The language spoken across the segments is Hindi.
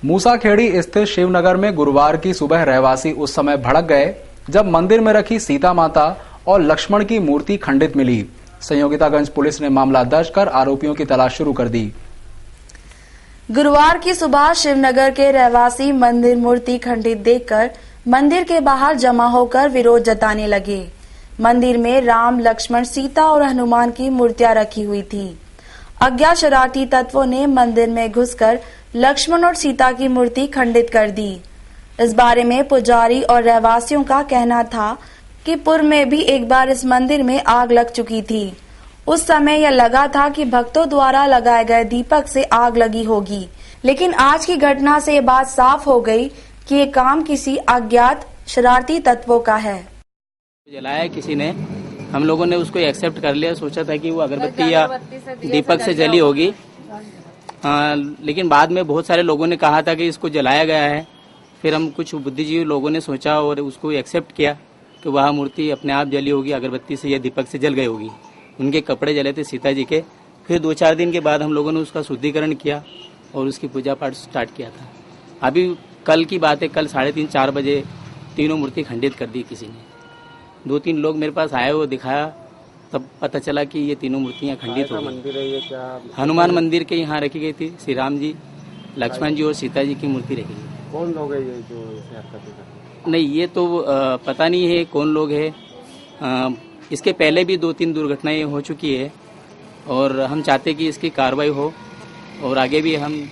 मूसाखेड़ी स्थित शिवनगर में गुरुवार की सुबह रहवासी उस समय भड़क गए जब मंदिर में रखी सीता माता और लक्ष्मण की मूर्ति खंडित मिली। संयोगितागंज पुलिस ने मामला दर्ज कर आरोपियों की तलाश शुरू कर दी। गुरुवार की सुबह शिवनगर के रहवासी मंदिर मूर्ति खंडित देखकर मंदिर के बाहर जमा होकर विरोध जताने लगे। मंदिर में राम, लक्ष्मण, सीता और हनुमान की मूर्तियां रखी हुई थी। अज्ञात शरारती तत्वों ने मंदिर में घुसकर लक्ष्मण और सीता की मूर्ति खंडित कर दी। इस बारे में पुजारी और रहवासियों का कहना था कि पूर्व में भी एक बार इस मंदिर में आग लग चुकी थी। उस समय यह लगा था कि भक्तों द्वारा लगाए गए दीपक से आग लगी होगी, लेकिन आज की घटना से ये बात साफ हो गई कि ये काम किसी अज्ञात शरारती तत्वों का है। जलाया किसी ने, हम लोगों ने उसको एक्सेप्ट कर लिया, सोचा था कि वो अगरबत्ती या दीपक से जली होगी। लेकिन बाद में बहुत सारे लोगों ने कहा था कि इसको जलाया गया है। फिर हम कुछ बुद्धिजीवी लोगों ने सोचा और उसको एक्सेप्ट किया कि वह मूर्ति अपने आप जली होगी, अगरबत्ती से या दीपक से जल गई होगी। उनके कपड़े जले थे सीता जी के। फिर 2-4 दिन के बाद हम लोगों ने उसका शुद्धिकरण किया और उसकी पूजा पाठ स्टार्ट किया था। अभी कल की बात है, कल 3:30-4 बजे तीनों मूर्ति खंडित कर दी किसी ने। 2-3 लोग मेरे पास आए, वो दिखाया, तब पता चला कि ये तीनों मूर्तियां खंडित हो गई। हनुमान मंदिर के यहाँ रखी गई थी। श्री राम जी, लक्ष्मण जी और सीता जी की मूर्ति रखी गई। कौन लोग है ये जो ऐसे हरकतें करते हैं? नहीं, ये तो पता नहीं है कौन लोग है। इसके पहले भी 2-3 दुर्घटनाएं हो चुकी है और हम चाहते कि इसकी कार्रवाई हो और आगे भी हम।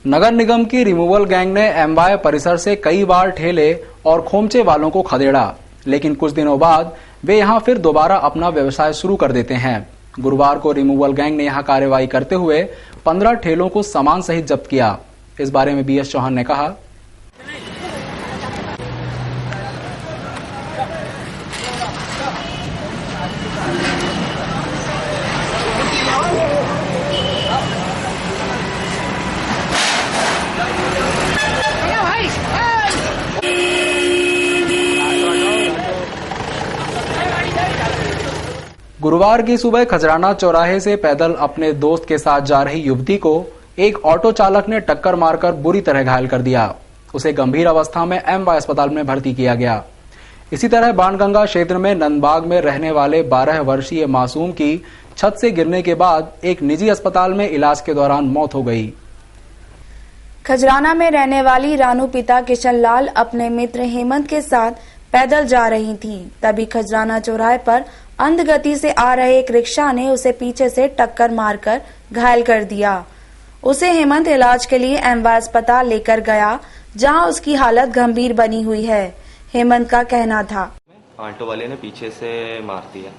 नगर निगम की रिमूवल गैंग ने एमवाय परिसर से कई बार ठेले और खोमचे वालों को खदेड़ा, लेकिन कुछ दिनों बाद वे यहां फिर दोबारा अपना व्यवसाय शुरू कर देते हैं। गुरुवार को रिमूवल गैंग ने यहां कार्रवाई करते हुए 15 ठेलों को सामान सहित जब्त किया। इस बारे में बीएस चौहान ने कहा, गुरुवार की सुबह खजराना चौराहे से पैदल अपने दोस्त के साथ जा रही युवती को एक ऑटो चालक ने टक्कर मारकर बुरी तरह घायल कर दिया। उसे गंभीर अवस्था में एमवाय अस्पताल में भर्ती किया गया। इसी तरह बाणगंगा क्षेत्र में नंदबाग में रहने वाले 12 वर्षीय मासूम की छत से गिरने के बाद एक निजी अस्पताल में इलाज के दौरान मौत हो गई। खजराना में रहने वाली रानू पिता किशन लाल अपने मित्र हेमंत के साथ पैदल जा रही थी। तभी खजराना चौराहे पर अंध गति से आ रहे एक रिक्शा ने उसे पीछे से टक्कर मारकर घायल कर दिया। उसे हेमंत इलाज के लिए एमवाय अस्पताल लेकर गया, जहां उसकी हालत गंभीर बनी हुई है। हेमंत का कहना था, ऑटो वाले ने पीछे से मार दिया।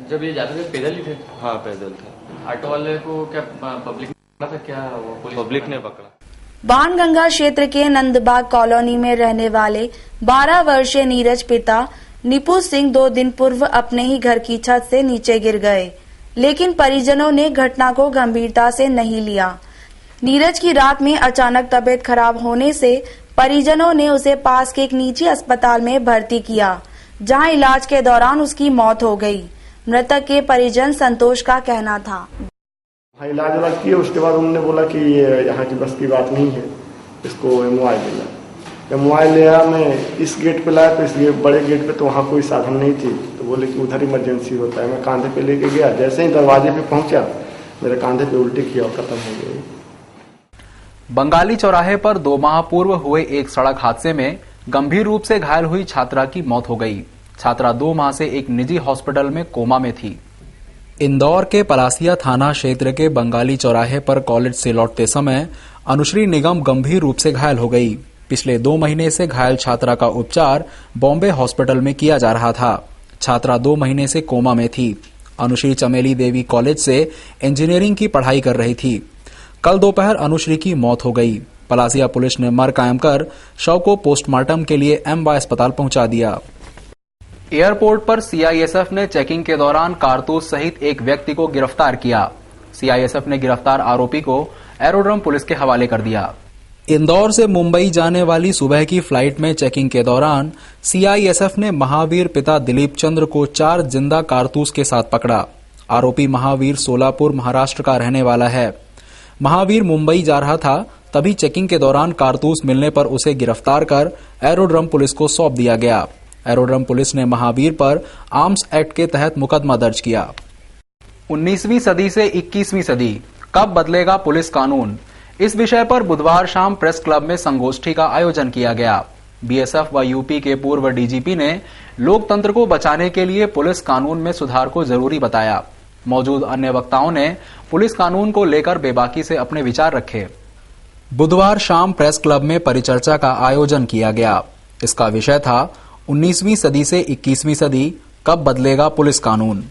जब ये जाते थे पैदल ही थे? हाँ, पैदल थे। ऑटो वाले को क्या पब्लिक ने पकड़ा था? क्या वो पब्लिक ने पकड़ा? बाणगंगा क्षेत्र के नंदबाग कॉलोनी में रहने वाले 12 वर्षीय नीरज पिता निपु सिंह 2 दिन पूर्व अपने ही घर की छत से नीचे गिर गए, लेकिन परिजनों ने घटना को गंभीरता से नहीं लिया। नीरज की रात में अचानक तबीयत खराब होने से परिजनों ने उसे पास के एक निजी अस्पताल में भर्ती किया, जहां इलाज के दौरान उसकी मौत हो गई। मृतक के परिजन संतोष का कहना था, इलाज वाज किया, उसके बाद उन्होंने बोला कि ये यहाँ की बस की बात नहीं है, इसको एमवाय लेना। एमवाय लिया, मैं इस गेट पे लाया तो इसलिए बड़े गेट पे तो वहाँ कोई साधन नहीं थी, तो बोले कि उधर इमरजेंसी होता है। मैं कांधे पे लेके गया, जैसे ही दरवाजे पे पहुंचा मेरे कांधे पे उल्टी किया और खत्म हो गई। बंगाली चौराहे पर 2 माह पूर्व हुए एक सड़क हादसे में गंभीर रूप से घायल हुई छात्रा की मौत हो गई। छात्रा 2 माह से एक निजी हॉस्पिटल में कोमा में थी। इंदौर के पलासिया थाना क्षेत्र के बंगाली चौराहे पर कॉलेज से लौटते समय अनुश्री निगम गंभीर रूप से घायल हो गई। पिछले 2 महीने से घायल छात्रा का उपचार बॉम्बे हॉस्पिटल में किया जा रहा था। छात्रा 2 महीने से कोमा में थी। अनुश्री चमेली देवी कॉलेज से इंजीनियरिंग की पढ़ाई कर रही थी। कल दोपहर अनुश्री की मौत हो गई। पलासिया पुलिस ने मर कायम कर शव को पोस्टमार्टम के लिए एमवाय अस्पताल पहुंचा दिया। एयरपोर्ट पर सीआईएसएफ ने चेकिंग के दौरान कारतूस सहित एक व्यक्ति को गिरफ्तार किया। सीआईएसएफ ने गिरफ्तार आरोपी को एरोड्रम पुलिस के हवाले कर दिया। इंदौर से मुंबई जाने वाली सुबह की फ्लाइट में चेकिंग के दौरान सीआईएसएफ ने महावीर पिता दिलीप चंद्र को 4 जिंदा कारतूस के साथ पकड़ा। आरोपी महावीर सोलापुर महाराष्ट्र का रहने वाला है। महावीर मुंबई जा रहा था तभी चेकिंग के दौरान कारतूस मिलने पर उसे गिरफ्तार कर एरोड्रम पुलिस को सौंप दिया गया। एरोड्रम पुलिस ने महावीर पर आर्म्स एक्ट के तहत मुकदमा दर्ज किया। 19वीं सदी से 21वीं सदी, कब बदलेगा पुलिस कानून? इस विषय पर बुधवार शाम प्रेस क्लब में संगोष्ठी का आयोजन किया गया। बीएसएफ व यूपी के पूर्व डीजीपी ने लोकतंत्र को बचाने के लिए पुलिस कानून में सुधार को जरूरी बताया। मौजूद अन्य वक्ताओं ने पुलिस कानून को लेकर बेबाकी से अपने विचार रखे। बुधवार शाम प्रेस क्लब में परिचर्चा का आयोजन किया गया। इसका विषय था 19वीं सदी से 21वीं सदी, कब बदलेगा पुलिस कानून।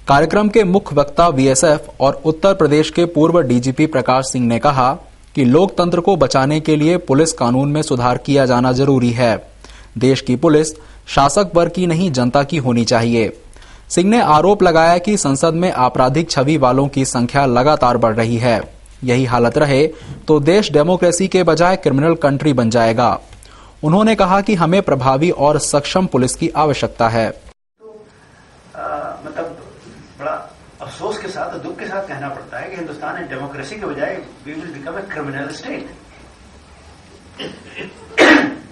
कार्यक्रम के मुख्य वक्ता बीएसएफ और उत्तर प्रदेश के पूर्व डीजीपी प्रकाश सिंह ने कहा कि लोकतंत्र को बचाने के लिए पुलिस कानून में सुधार किया जाना जरूरी है। देश की पुलिस शासक वर्ग की नहीं, जनता की होनी चाहिए। सिंह ने आरोप लगाया कि संसद में आपराधिक छवि वालों की संख्या लगातार बढ़ रही है। यही हालत रहे तो देश डेमोक्रेसी के बजाय क्रिमिनल कंट्री बन जाएगा। उन्होंने कहा कि हमें प्रभावी और सक्षम पुलिस की आवश्यकता है। मतलब बड़ा अफसोस के साथ और दुख के साथ कहना पड़ता है कि हिंदुस्तान में डेमोक्रेसी के बजाय we will become a criminal state,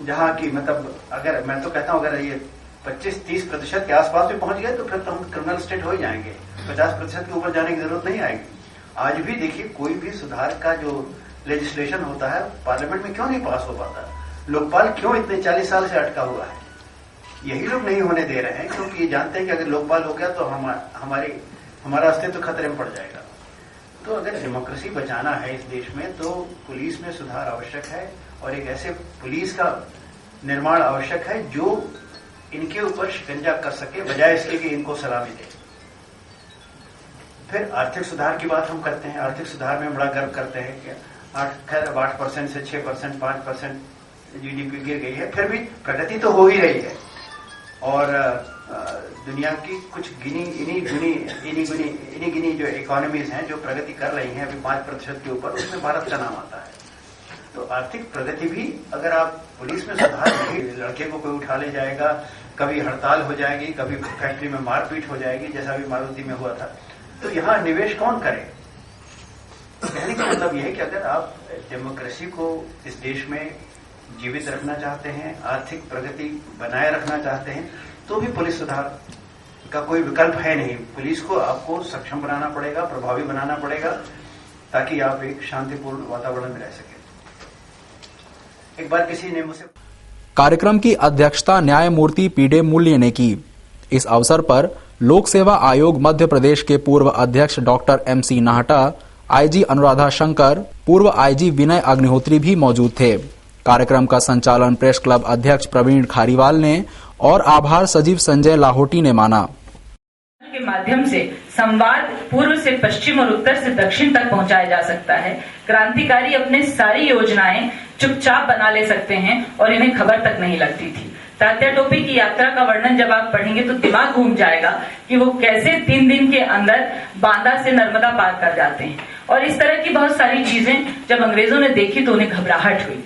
जहां की मतलब अगर मैं तो कहता हूं अगर ये 25-30% के आसपास भी पहुंच गए तो फिर तो हम क्रिमिनल स्टेट हो ही जाएंगे। 50% के ऊपर जाने की जरूरत नहीं आएगी। आज भी देखिए कोई भी सुधार का जो लेजिस्लेशन होता है पार्लियामेंट में क्यों नहीं पास हो पाता? लोकपाल क्यों इतने 40 साल से अटका हुआ है? यही लोग नहीं होने दे रहे हैं क्योंकि ये जानते हैं कि अगर लोकपाल हो गया तो हमारा अस्तित्व खतरे में पड़ जाएगा। तो अगर डेमोक्रेसी बचाना है इस देश में तो पुलिस में सुधार आवश्यक है और एक ऐसे पुलिस का निर्माण आवश्यक है जो इनके ऊपर शिकंजा कर सके बजाय इसके कि इनको सलामी दे। फिर आर्थिक सुधार की बात हम करते हैं। आर्थिक सुधार में बड़ा गर्व करते हैं कि 8% से 6%, 5% जीडीपी गिर गई है, फिर भी प्रगति तो हो ही रही है। और दुनिया की कुछ इनी गिनी जो इकोनॉमीज हैं जो प्रगति कर रही हैं अभी 5% के ऊपर, उसमें भारत का नाम आता है। तो आर्थिक प्रगति भी अगर आप पुलिस में सुधार नहीं, लड़के को कोई उठा ले जाएगा, कभी हड़ताल हो जाएगी, कभी फैक्ट्री में मारपीट हो जाएगी जैसा अभी मारुति में हुआ था, तो यहाँ निवेश कौन करे? कहने का मतलब यह है कि अगर आप डेमोक्रेसी को इस देश में जीवित रखना चाहते हैं, आर्थिक प्रगति बनाए रखना चाहते हैं, तो भी पुलिस सुधार का कोई विकल्प है नहीं। पुलिस को आपको सक्षम बनाना पड़ेगा, प्रभावी बनाना पड़ेगा, ताकि आप एक शांतिपूर्ण वातावरण में रह सके। एक बार किसी ने मुझसे कार्यक्रम की अध्यक्षता न्यायमूर्ति पीडे मूल्य ने की। इस अवसर पर लोक सेवा आयोग मध्य प्रदेश के पूर्व अध्यक्ष doctor MC Nahata, IG Anuradha Shankar, पूर्व आईजी विनय अग्निहोत्री भी मौजूद थे। कार्यक्रम का संचालन प्रेस क्लब अध्यक्ष प्रवीण खारीवाल ने और आभार सचिव संजय लाहोटी ने माना। के माध्यम से संवाद पूर्व से पश्चिम और उत्तर से दक्षिण तक पहुंचाया जा सकता है। क्रांतिकारी अपने सारी योजनाएं चुपचाप बना ले सकते हैं और इन्हें खबर तक नहीं लगती थी। तात्या टोपी की यात्रा का वर्णन जब आप पढ़ेंगे तो दिमाग घूम जाएगा कि वो कैसे 3 दिन के अंदर बांदा से नर्मदा पार कर जाते हैं। और इस तरह की बहुत सारी चीजें जब अंग्रेजों ने देखी तो उन्हें घबराहट हुई।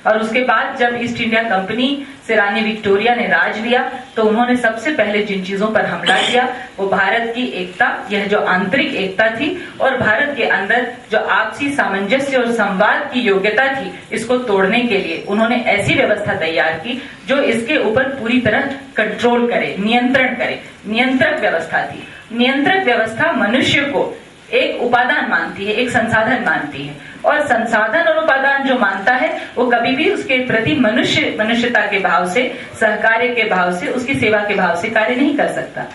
और उसके बाद जब ईस्ट इंडिया कंपनी से रानी विक्टोरिया ने राज लिया तो उन्होंने सबसे पहले जिन चीजों पर हमला किया वो भारत की एकता, यह जो आंतरिक एकता थी, और भारत के अंदर जो आपसी सामंजस्य और संवाद की योग्यता थी, इसको तोड़ने के लिए उन्होंने ऐसी व्यवस्था तैयार की जो इसके ऊपर पूरी तरह कंट्रोल करे, नियंत्रण करे। नियंत्रक व्यवस्था थी। नियंत्रक व्यवस्था मनुष्य को एक उपादान मानती है, एक संसाधन मानती है, और संसाधन और उपादान जो मानता है वो कभी भी उसके प्रति मनुष्यता के भाव से, सहकार्य के भाव से, उसकी सेवा के भाव से कार्य नहीं कर सकता।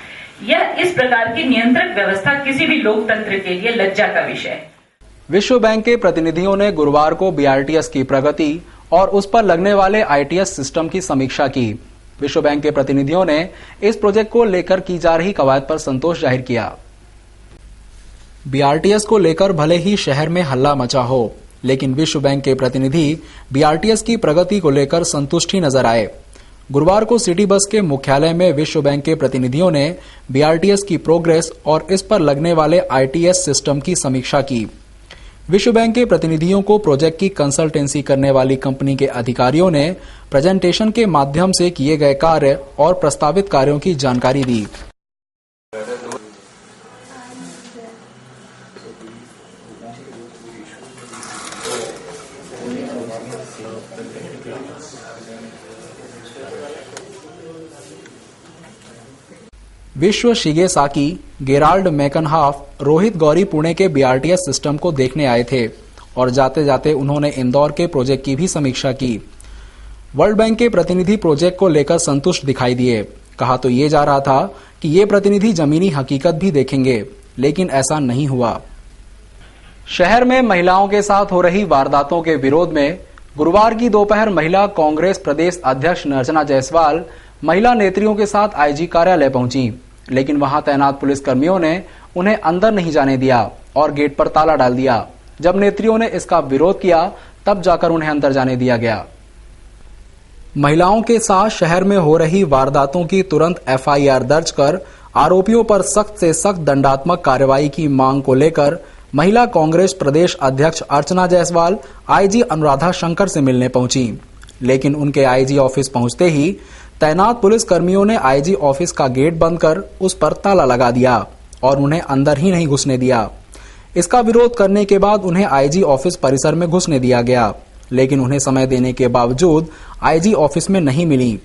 यह इस प्रकार की नियंत्रक व्यवस्था किसी भी लोकतंत्र के लिए लज्जा का विषय है। विश्व बैंक के प्रतिनिधियों ने गुरुवार को BRTS की प्रगति और उस पर लगने वाले ITS सिस्टम की समीक्षा की। विश्व बैंक के प्रतिनिधियों ने इस प्रोजेक्ट को लेकर की जा रही कवायद पर संतोष जाहिर किया। BRTS को लेकर भले ही शहर में हल्ला मचा हो, लेकिन विश्व बैंक के प्रतिनिधि BRTS की प्रगति को लेकर संतुष्ट नजर आए। गुरुवार को सिटी बस के मुख्यालय में विश्व बैंक के प्रतिनिधियों ने BRTS की प्रोग्रेस और इस पर लगने वाले ITS सिस्टम की समीक्षा की। विश्व बैंक के प्रतिनिधियों को प्रोजेक्ट की कंसल्टेंसी करने वाली कंपनी के अधिकारियों ने प्रेजेंटेशन के माध्यम से किए गए कार्य और प्रस्तावित कार्यों की जानकारी दी। विश्व शिगेसाकी, गेराल्ड मैकनहाफ, रोहित गौरी पुणे के बीआरटीएस सिस्टम को देखने आए थे और जाते जाते उन्होंने इंदौर के प्रोजेक्ट की भी समीक्षा की। वर्ल्ड बैंक के प्रतिनिधि प्रोजेक्ट को लेकर संतुष्ट दिखाई दिए। कहा तो ये जा रहा था कि ये प्रतिनिधि जमीनी हकीकत भी देखेंगे, लेकिन ऐसा नहीं हुआ। शहर में महिलाओं के साथ हो रही वारदातों के विरोध में गुरुवार की दोपहर महिला कांग्रेस प्रदेश अध्यक्ष अर्चना जायसवाल महिला नेत्रियों के साथ आईजी कार्यालय पहुंची, लेकिन वहां तैनात पुलिसकर्मियों ने उन्हें अंदर नहीं जाने दिया और गेट पर ताला डाल दिया। जब नेत्रियों ने इसका विरोध किया तब जाकर उन्हें अंदर जाने दिया गया। महिलाओं के साथ शहर में हो रही वारदातों की तुरंत एफआईआर दर्ज कर आरोपियों पर सख्त से सख्त दंडात्मक कार्रवाई की मांग को लेकर महिला कांग्रेस प्रदेश अध्यक्ष अर्चना जायसवाल आईजी अनुराधा शंकर से मिलने पहुंची, लेकिन उनके आईजी ऑफिस पहुंचते ही तैनात पुलिस कर्मियों ने आईजी ऑफिस का गेट बंद कर उस पर ताला लगा दिया और उन्हें अंदर ही नहीं घुसने दिया। इसका विरोध करने के बाद उन्हें आईजी ऑफिस परिसर में घुसने दिया गया, लेकिन उन्हें समय देने के बावजूद आईजी ऑफिस में नहीं मिली।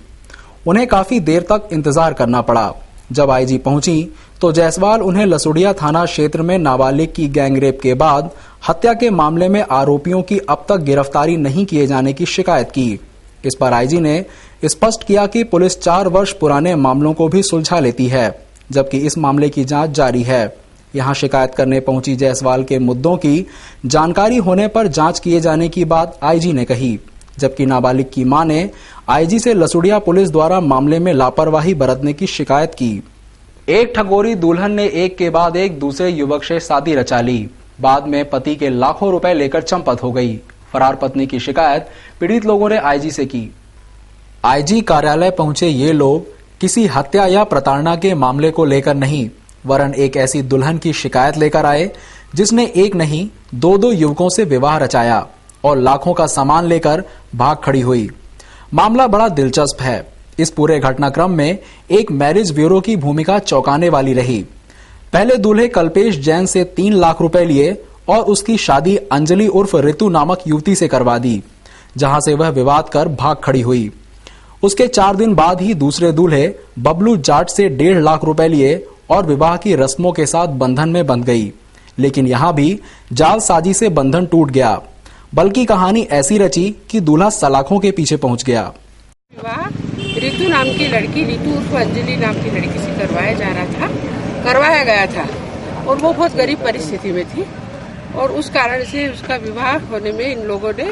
उन्हें काफी देर तक इंतजार करना पड़ा। जब आईजी पहुंची तो जायसवाल उन्हें लसुड़िया थाना क्षेत्र में नाबालिग की गैंगरेप के बाद हत्या के मामले में आरोपियों की अब तक गिरफ्तारी नहीं किए जाने की शिकायत की। इस पर आईजी ने स्पष्ट किया कि पुलिस 4 वर्ष पुराने मामलों को भी सुलझा लेती है, जबकि इस मामले की जांच जारी है। यहां शिकायत करने पहुंची जायसवाल के मुद्दों की जानकारी होने पर जांच किए जाने की बात आईजी ने कही, जबकि नाबालिग की मां ने आईजी से लसुड़िया पुलिस द्वारा मामले में लापरवाही बरतने की शिकायत की। एक ठगोरी दुल्हन ने एक के बाद एक दूसरे युवक से शादी रचा ली। बाद में पति के लाखों रुपए लेकर चंपत हो गई। फरार पत्नी की शिकायत पीड़ित लोगों ने आईजी से की। आईजी कार्यालय पहुंचे ये लोग किसी हत्या या प्रताड़ना के मामले को लेकर नहीं, वरन एक ऐसी दुल्हन की शिकायत लेकर आए जिसने एक नहीं 2-2 युवकों से विवाह रचाया और लाखों का सामान लेकर भाग खड़ी हुई। मामला बड़ा दिलचस्प है। इस पूरे घटनाक्रम में एक मैरिज ब्यूरो की भूमिका चौंकाने वाली रही। पहले दूल्हे कल्पेश जैन से 3 लाख रुपए लिए और उसकी शादी अंजलि उर्फ ऋतु नामक युवती से करवा दी, जहां से वह विवाद कर भाग खड़ी हुई। उसके 4 दिन बाद ही दूसरे दूल्हे बबलू जाट से 1.5 लाख रुपए लिए और विवाह की रस्मों के साथ बंधन में बंध गई। लेकिन यहां भी जालसाजी से बंधन टूट गया, बल्कि कहानी ऐसी रची कि दूल्हा सलाखों के पीछे पहुंच गया। विवाह ऋतु नाम की लड़की, ऋतु उर्फ अंजलि नाम की लड़की से करवाया गया था और वो बहुत गरीब परिस्थिति में थी और उस कारण से उसका विवाह होने में इन लोगों ने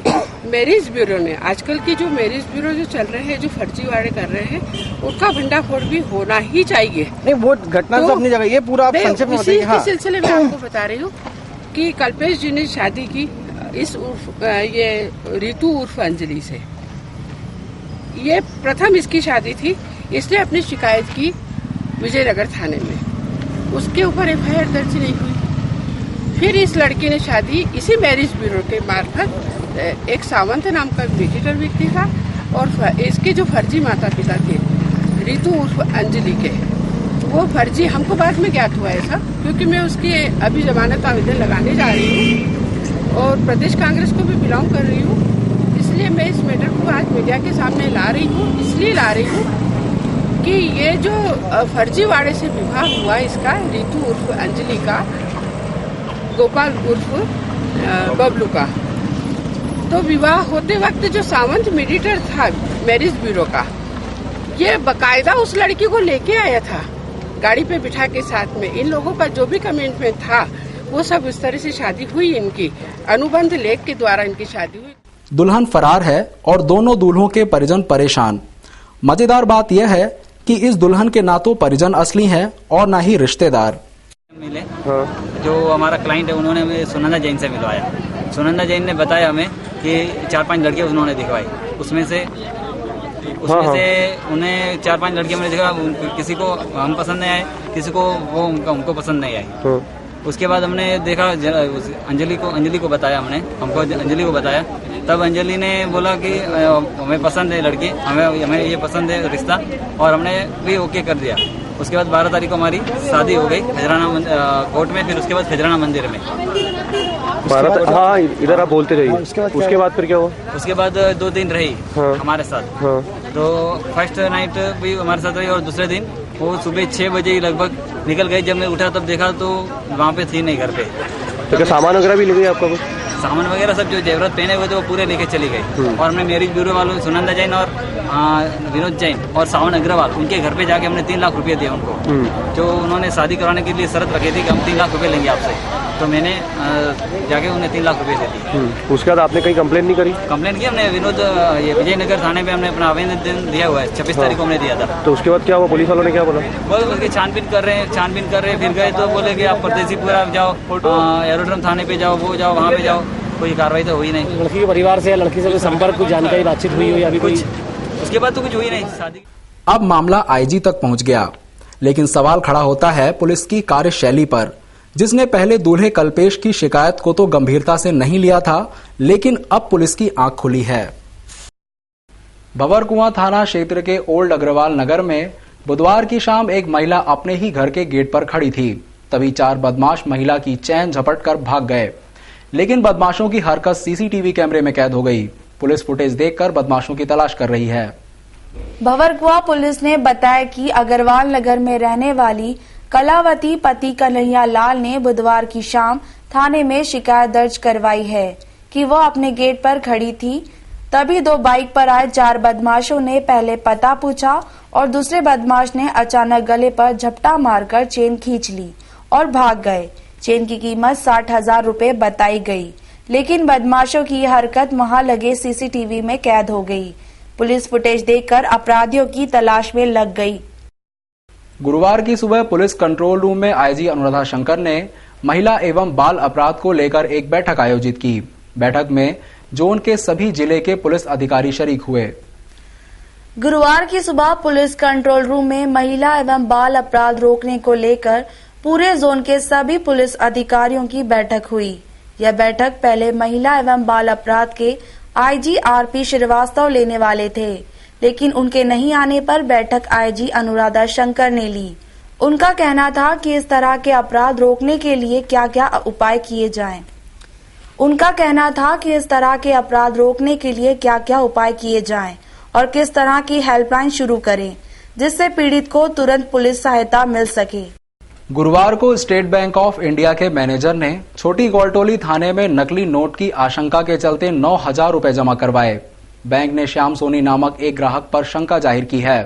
मैरिज ब्यूरो ने, आजकल की जो मैरिज ब्यूरो जो चल रहे हैं, जो फर्जीवाड़े कर रहे हैं, उनका भंडाफोड़ भी होना ही चाहिए। नहीं, वो घटना तो अपनी जगह, ये पूरा आप संक्षेप में बताइए। हाँ। इसी सिलसिले में आपको बता रही हूँ कि कल्पेश जी ने शादी की इस ये ऋतु उर्फ अंजलि से। ये प्रथम इसकी शादी थी। इसने अपनी शिकायत की विजयनगर थाने में, उसके ऊपर एफआईआर दर्ज नहीं हुई। फिर इस लड़की ने शादी इसी मैरिज ब्यूरो के मार्फत एक सावंत नाम का विजिटर व्यक्ति था और इसके जो फर्जी माता पिता थे ऋतु उर्फ अंजलि के, वो फर्जी हमको बाद में ज्ञात हुआ ऐसा, क्योंकि मैं उसकी अभी जमानत आवेदन लगाने जा रही हूँ और प्रदेश कांग्रेस को भी बिलोंग कर रही हूँ। इसलिए मैं इस मैटर को आज मीडिया के सामने ला रही हूँ, इसलिए ला रही हूँ कि ये जो फर्जीवाड़े से विवाह हुआ इसका ऋतु उर्फ अंजलि का, गोपाल उर्फ बबलू का, तो विवाह होते वक्त जो सावंत मेडिएटर था मैरिज ब्यूरो का, ये बकायदा उस लड़की को लेके आया था गाड़ी पे बिठा के साथ में। इन लोगों का जो भी कमिटमेंट था वो सब इस तरह से शादी हुई, इनकी अनुबंध लेख के द्वारा इनकी शादी हुई। दुल्हन फरार है और दोनों दूल्हों के परिजन परेशान। मजेदार बात यह है कि इस दुल्हन के ना तो परिजन असली हैं और ना ही रिश्तेदार। मिले जो हमारा क्लाइंट है, उन्होंने हमें सुनंदा जैन से मिलवाया। सुनंदा जैन ने बताया हमें कि 4-5 लड़कियां उन्होंने दिखवाई, उसमें से उन्हें 4-5 लड़कियां मैंने देखा, किसी को हम पसंद नहीं आए, किसी को वो उनको पसंद नहीं आई। उसके बाद हमने देखा अंजलि को बताया, हमको अंजलि को बताया, तब अंजलि ने बोला कि हमें पसंद है लड़की, हमें ये पसंद है रिश्ता, और हमने भी ओके कर दिया। उसके बाद 12 तारीख को हमारी शादी हो गई खजराना कोर्ट में, फिर उसके बाद खजराना मंदिर में। मारा था। हाँ इधर आप बोलते जाइए। उसके बाद फिर क्या हुआ? उसके बाद 2 दिन रही हमारे साथ। तो फर्स्ट नाइट भी हमारे साथ रही और दूसरे दिन वो सुबह 6 बजे लगभग निकल गई। जब मैं उठा तब देखा तो वहाँ पे थी नहीं घर पे। तो क्या सामान वगैरह भी ले गई आपका? कुछ सामान वगैरह सब जो जेवरात पहने हुए थे वो पूरे लेके चली गई। और हमने मैरिज ब्यूरो वालों सुनंदा जैन और विनोद जैन और सावन अग्रवाल उनके घर पे जाके हमने 3 लाख रुपए दिए उनको, जो उन्होंने शादी कराने के लिए शर्त रखी थी कि हम 3 लाख रुपए लेंगे आपसे। तो मैंने जाके उन्हें 3 लाख रुपए दे दिए। उसके बाद आपने कहीं कंप्लेंट नहीं करी? कंप्लेंट की हमने विनोद ये विजयनगर थाने पे हमने अपना आवेदन दिया हुआ है। 26 तारीख को हमने दिया था। तो उसके बाद क्या हुआ? पुलिस वालों ने क्या बोला? बोल उसकी छानबीन कर रहे हैं। फिर गए तो बोले कि आप परदेसीपुरा जाओ, एरोड्रम थाने पे जाओ, वो जाओ, वहाँ पे जाओ। कोई कार्रवाई तो हुई नहीं। लड़की के परिवार से या लड़की से संपर्क, कुछ जानकारी, बातचीत हुई हो या अभी कुछ? उसके बाद तो कुछ हुई नहीं शादी। अब मामला आईजी तक पहुंच गया, लेकिन सवाल खड़ा होता है पुलिस की कार्यशैली पर, जिसने पहले दूल्हे कल्पेश की शिकायत को तो गंभीरता से नहीं लिया था, लेकिन अब पुलिस की आंख खुली है। भंवरकुआं थाना क्षेत्र के ओल्ड अग्रवाल नगर में बुधवार की शाम एक महिला अपने ही घर के गेट पर खड़ी थी। तभी 4 बदमाश महिला की चैन झपटकर भाग गए, लेकिन बदमाशों की हरकत सीसीटीवी कैमरे में कैद हो गई। पुलिस फुटेज देखकर बदमाशों की तलाश कर रही है। भंवरकुआं पुलिस ने बताया कि अग्रवाल नगर में रहने वाली कलावती पति कन्हैया लाल ने बुधवार की शाम थाने में शिकायत दर्ज करवाई है कि वह अपने गेट पर खड़ी थी। तभी 2 बाइक पर आए 4 बदमाशों ने पहले पता पूछा और दूसरे बदमाश ने अचानक गले पर झपटा मारकर चेन खींच ली और भाग गए। चेन की कीमत 60,000 रुपए बताई गई, लेकिन बदमाशों की यह हरकत वहां लगे सीसीटीवी में कैद हो गई। पुलिस फुटेज देखकर अपराधियों की तलाश में लग गई। गुरुवार की सुबह पुलिस कंट्रोल रूम में आईजी अनुराधा शंकर ने महिला एवं बाल अपराध को लेकर एक बैठक आयोजित की। बैठक में जोन के सभी जिले के पुलिस अधिकारी शरीक हुए। गुरुवार की सुबह पुलिस कंट्रोल रूम में महिला एवं बाल अपराध रोकने को लेकर पूरे जोन के सभी पुलिस अधिकारियों की बैठक हुई। यह बैठक पहले महिला एवं बाल अपराध के आईजी आरपी श्रीवास्तव लेने वाले थे, लेकिन उनके नहीं आने पर बैठक आईजी अनुराधा शंकर ने ली। उनका कहना था कि इस तरह के अपराध रोकने के लिए क्या क्या उपाय किए जाएं और किस तरह की हेल्पलाइन शुरू करें, जिससे पीड़ित को तुरंत पुलिस सहायता मिल सके। गुरुवार को स्टेट बैंक ऑफ इंडिया के मैनेजर ने छोटी गौलटोली थाने में नकली नोट की आशंका के चलते 9,000 रुपए जमा करवाए। बैंक ने श्याम सोनी नामक एक ग्राहक पर शंका जाहिर की है।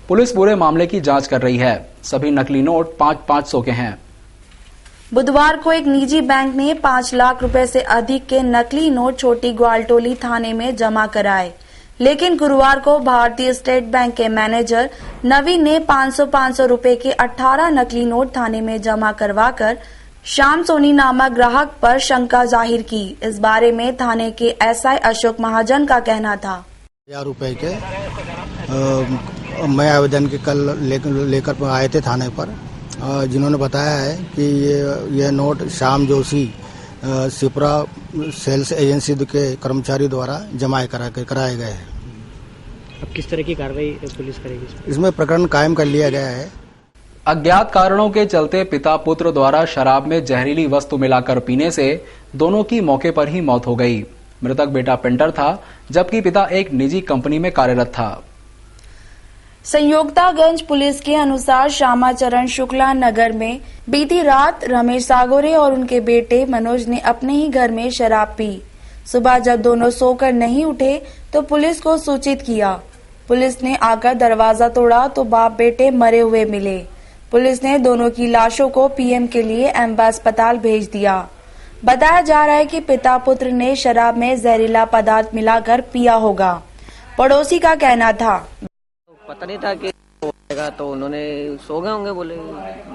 पुलिस पूरे मामले की जांच कर रही है। सभी नकली नोट 500 के हैं। बुधवार को एक निजी बैंक ने 5 लाख रुपए से अधिक के नकली नोट छोटी ग्वालटोली थाने में जमा कराए, लेकिन गुरुवार को भारतीय स्टेट बैंक के मैनेजर नवीन ने 500 रुपए के 18 नकली नोट थाने में जमा करवाकर श्याम सोनी नामक ग्राहक पर शंका जाहिर की। इस बारे में थाने के एसआई अशोक महाजन का कहना था। 1000 रुपए के मैं आवेदन के कल लेकर आए थे थाने पर, जिन्होंने बताया है कि ये note Shyam Joshi Sipra sales agency के कर्मचारी द्वारा जमा कराए गए हैं। अब किस तरह की कार्रवाई पुलिस करेगी? इसमें प्रकरण कायम कर लिया गया है। अज्ञात कारणों के चलते पिता पुत्र द्वारा शराब में जहरीली वस्तु मिलाकर पीने से दोनों की मौके पर ही मौत हो गई। मृतक बेटा पेंटर था, जबकि पिता एक निजी कंपनी में कार्यरत था। संयोगतागंज पुलिस के अनुसार श्यामाचरण शुक्ला नगर में बीती रात रमेश सागोरे और उनके बेटे मनोज ने अपने ही घर में शराब पी। सुबह जब दोनों सोकर नहीं उठे तो पुलिस को सूचित किया। पुलिस ने आकर दरवाजा तोड़ा तो बाप बेटे मरे हुए मिले। पुलिस ने दोनों की लाशों को पीएम के लिए एम्बा अस्पताल भेज दिया। बताया जा रहा है कि पिता पुत्र ने शराब में जहरीला पदार्थ मिलाकर पिया होगा। पड़ोसी का कहना था, पता नहीं था कि होगा, तो उन्होंने सो गए होंगे, बोले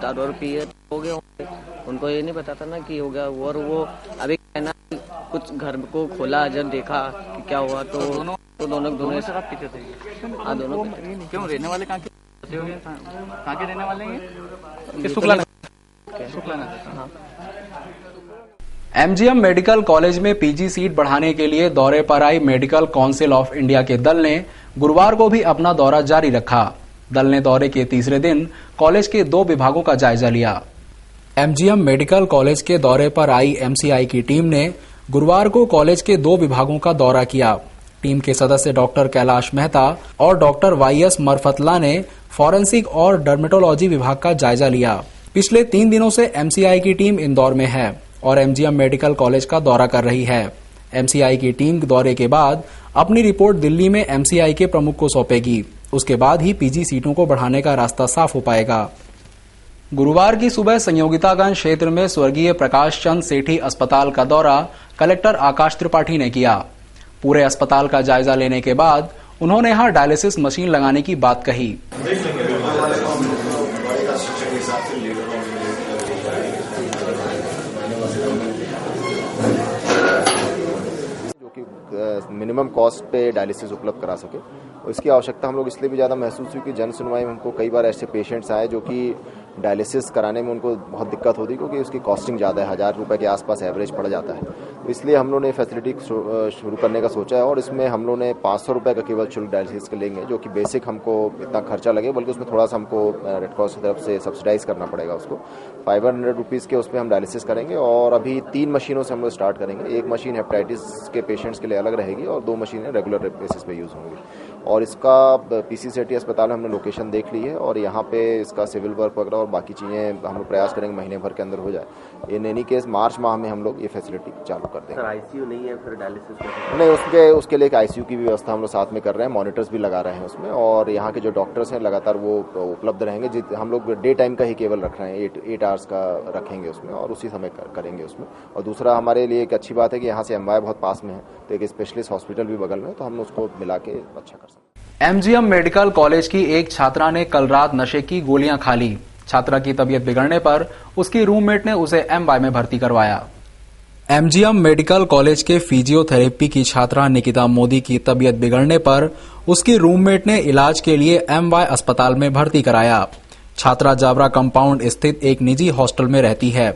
दारू पिए हो गए होंगे। उनको ये नहीं पता था ना कि हो गया। और वो अभी कहना कुछ घर को खोला, जब देखा कि क्या हुआ तो दोनों शराब पीते थे। हाँ, दोनों पीते थे। क्यों? रहने वाले कहाँ के रहने वाले हैं? शुक्ला हाँ। एमजीएम मेडिकल कॉलेज में पीजी सीट बढ़ाने के लिए दौरे पर आई मेडिकल काउंसिल ऑफ इंडिया के दल ने गुरुवार को भी अपना दौरा जारी रखा। दल ने दौरे के तीसरे दिन कॉलेज के 2 विभागों का जायजा लिया। एमजीएम मेडिकल कॉलेज के दौरे पर आई एमसीआई की टीम ने गुरुवार को कॉलेज के 2 विभागों का दौरा किया। टीम के सदस्य डॉक्टर कैलाश मेहता और डॉक्टर वाईएस मरफतला ने फॉरेंसिक और डर्मेटोलॉजी विभाग का जायजा लिया। पिछले 3 दिनों से एमसीआई की टीम इंदौर में है और एमजीएम मेडिकल कॉलेज का दौरा कर रही है। एमसीआई की टीम दौरे के बाद अपनी रिपोर्ट दिल्ली में एमसीआई के प्रमुख को सौंपेगी। उसके बाद ही पीजी सीटों को बढ़ाने का रास्ता साफ हो पाएगा। गुरुवार की सुबह संयोगितागंज क्षेत्र में स्वर्गीय प्रकाश चंद सेठी अस्पताल का दौरा कलेक्टर आकाश त्रिपाठी ने किया। पूरे अस्पताल का जायजा लेने के बाद उन्होंने यहां डायलिसिस मशीन लगाने की बात कही। जो कि मिनिमम कॉस्ट पे डायलिसिस उपलब्ध करा सके, और इसकी आवश्यकता हम लोग इसलिए भी ज़्यादा महसूस हुई कि जन सुनवाई में हमको कई बार ऐसे पेशेंट्स आए जो कि डायलिसिस कराने में उनको बहुत दिक्कत होती क्योंकि उसकी कॉस्टिंग ज़्यादा है, 1000 रुपये के आसपास एवरेज पड़ जाता है। तो इसलिए हम लोगों ने फैसिलिटी शुरू करने का सोचा है और इसमें हम लोगों ने 500 रुपये का केवल शुल्क डायलिसिस का लेंगे, जो कि बेसिक हमको इतना खर्चा लगे, बल्कि उसमें थोड़ा सा हमको रेड क्रॉस की तरफ से सब्सिडाइज करना पड़ेगा उसको। 500 रुपीज़ के उसमें हम डायलिसिस करेंगे और अभी 3 मशीनों से हम लोग स्टार्ट करेंगे। एक मशीन हेपेटाइटिस के पेशेंट्स के लिए अलग रहेगी और 2 मशीनें रेगुलर बेसिस पे यूज़ होंगी। और इसका पीसी सेठी अस्पताल में हमने लोकेशन देख ली है और यहाँ पे इसका सिविल वर्क वगैरह और बाकी चीज़ें हम लोग प्रयास करेंगे महीने भर के अंदर हो जाए। इन एनी केस मार्च माह में हम लोग ये फैसिलिटी चालू कर देंगे। सर आईसीयू नहीं है फिर डायलिसिस नहीं, उसके लिए एक आईसीयू की भी व्यवस्था हम लोग साथ में कर रहे हैं, मॉनिटर्स भी लगा रहे हैं उसमें, और यहाँ के जो डॉक्टर्स हैं लगातार वो उपलब्ध रहेंगे। हम लोग डे टाइम का ही केवल रख रहे हैं, 8 आवर्स का रखेंगे उसमें और उसी समय करेंगे उसमें। और दूसरा हमारे लिए एक अच्छी बात है कि यहाँ से एमवाई बहुत पास में है, तो एक स्पेशलिस्ट हॉस्पिटल भी बगल में, तो हम उसको मिला के अच्छा कर सकते हैं। एमजीएम मेडिकल कॉलेज की एक छात्रा ने कल रात नशे की गोलियां खा ली। छात्रा की तबीयत बिगड़ने पर उसकी रूममेट ने उसे एमवाई में भर्ती करवाया। एमजीएम मेडिकल कॉलेज के फिजियोथेरेपी की छात्रा निकिता मोदी की तबीयत बिगड़ने पर उसकी रूममेट ने इलाज के लिए एमवाई अस्पताल में भर्ती कराया। छात्रा जावरा कंपाउंड स्थित एक निजी हॉस्टल में रहती है।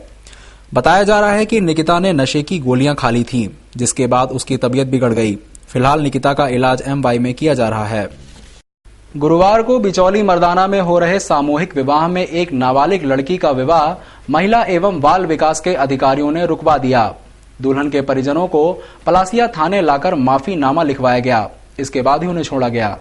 बताया जा रहा है कि निकिता ने नशे की गोलियां खा ली थी, जिसके बाद उसकी तबीयत बिगड़ गई। फिलहाल निकिता का इलाज एमवाई में किया जा रहा है। गुरुवार को बिचौली मर्दाना में हो रहे सामूहिक विवाह में एक नाबालिग लड़की का विवाह महिला एवं बाल विकास के अधिकारियों ने रुकवा दिया। दुल्हन के परिजनों को पलासिया थाने लाकर माफीनामा लिखवाया गया। इसके बाद ही उन्हें छोड़ा गया।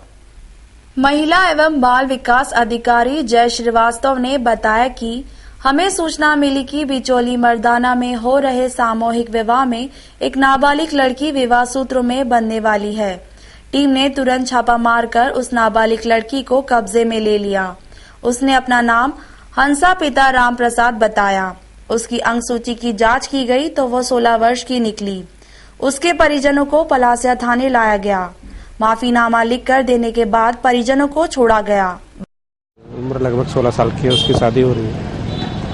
महिला एवं बाल विकास अधिकारी जय श्रीवास्तव ने बताया कि हमें सूचना मिली कि बिचौली मर्दाना में हो रहे सामूहिक विवाह में एक नाबालिग लड़की विवाह सूत्रों में बंधने वाली है। टीम ने तुरंत छापा मारकर उस नाबालिग लड़की को कब्जे में ले लिया। उसने अपना नाम हंसा पिता राम प्रसाद बताया। उसकी अंग सूची की जांच की गई तो वो 16 वर्ष की निकली। उसके परिजनों को पलासिया थाने लाया गया। माफीनामा लिख कर देने के बाद परिजनों को छोड़ा गया। उम्र लगभग 16 साल की है, उसकी शादी हो रही है।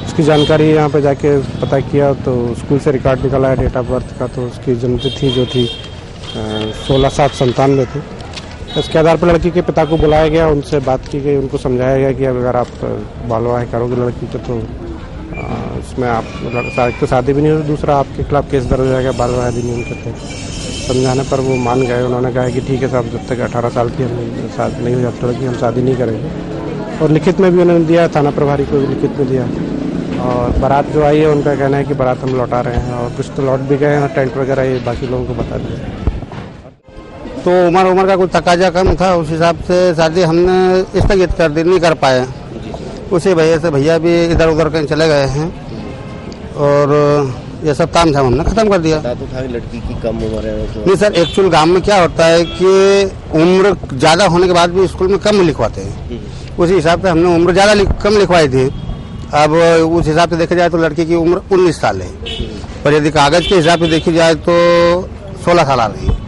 उसकी जानकारी यहाँ पे जाके पता किया तो स्कूल से रिकॉर्ड निकला है डेट ऑफ बर्थ का, तो उसकी जन्मतिथि जो थी 16/7/97 थी। इसके आधार पर लड़की के पिता को बुलाया गया, उनसे बात की गई, उनको समझाया गया कि अगर आप बाल विवाह करोगे लड़की को तो इसमें आप एक तो शादी भी नहीं होगी, दूसरा आपके खिलाफ केस दर्ज हो जाएगा, बाल विवाह भी नहीं करते। समझाने पर वो मान गए। उन्होंने कहा कि ठीक है साहब, जब तक 18 साल की हम शादी नहीं हो जाती लड़की हम शादी नहीं करेंगे। और लिखित में भी उन्होंने दिया, थाना प्रभारी को भी लिखित में दिया। और बारात जो आई है उनका कहना है कि बारात हम लौटा रहे हैं और कुछ तो लौट भी गए हैं, टेंट वगैरह ये बाकी लोगों को बता दिया। तो उम्र का कुछ तकाजा कम था, उस हिसाब से शादी हमने स्थगित कर दी, नहीं कर पाए। उसी वजह से भैया भी इधर उधर कहीं चले गए हैं और ये सब काम धाम हमने खत्म कर दिया। तो था लड़की की कम उम्र है तो... नहीं सर, एक्चुअल गांव में क्या होता है कि उम्र ज्यादा होने के बाद भी स्कूल में कम लिखवाते हैं। उसी हिसाब से हमने उम्र ज्यादा कम लिखवाई थी। अब उस हिसाब से देखा जाए तो लड़की की उम्र 19 साल है, पर यदि कागज के हिसाब से देखी जाए तो 16 साल आ रही है।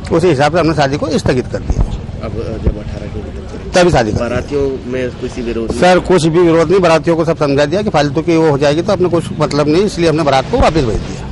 उसी हिसाब से हमने शादी को स्थगित कर दिया। अब जब 18 की तभी शादी कर। बारातियों में कुछ विरोध सर कुछ भी विरोध नहीं, बारातियों को सब समझा दिया कि फालतू की वो हो जाएगी तो अपने कुछ मतलब नहीं, इसलिए हमने बारात को वापस भेज दिया।